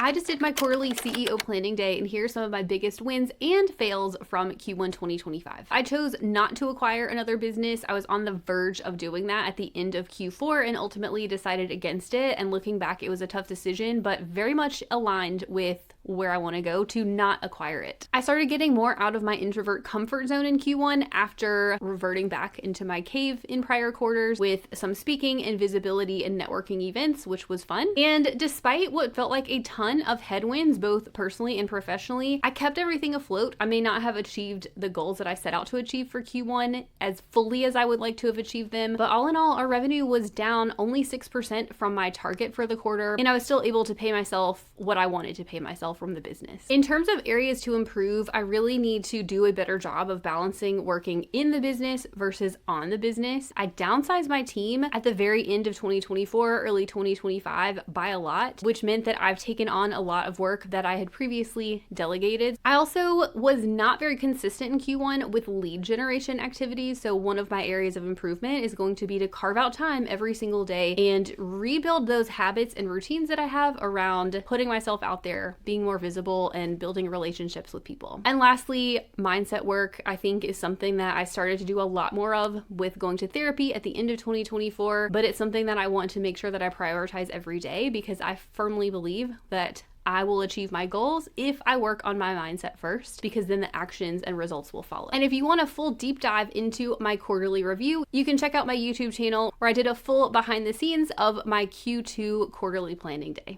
I just did my quarterly CEO planning day, and here's some of my biggest wins and fails from Q1 2025. I chose not to acquire another business. I was on the verge of doing that at the end of Q4 and ultimately decided against it. And looking back, it was a tough decision, but very much aligned with where I want to go to not acquire it. I started getting more out of my introvert comfort zone in Q1 after reverting back into my cave in prior quarters with some speaking and visibility and networking events, which was fun. And despite what felt like a ton of headwinds, both personally and professionally, I kept everything afloat. I may not have achieved the goals that I set out to achieve for Q1 as fully as I would like to have achieved them, but all in all, our revenue was down only 6% from my target for the quarter, and I was still able to pay myself what I wanted to pay myself from the business. In terms of areas to improve, I really need to do a better job of balancing working in the business versus on the business. I downsized my team at the very end of 2024, early 2025 by a lot, which meant that I've taken on a lot of work that I had previously delegated. I also was not very consistent in Q1 with lead generation activities. So one of my areas of improvement is going to be to carve out time every single day and rebuild those habits and routines that I have around putting myself out there, being more visible, and building relationships with people. And lastly, mindset work, I think, is something that I started to do a lot more of with going to therapy at the end of 2024, but it's something that I want to make sure that I prioritize every day because I firmly believe that I will achieve my goals if I work on my mindset first, because then the actions and results will follow. And if you want a full deep dive into my quarterly review, you can check out my YouTube channel where I did a full behind the scenes of my Q2 quarterly planning day.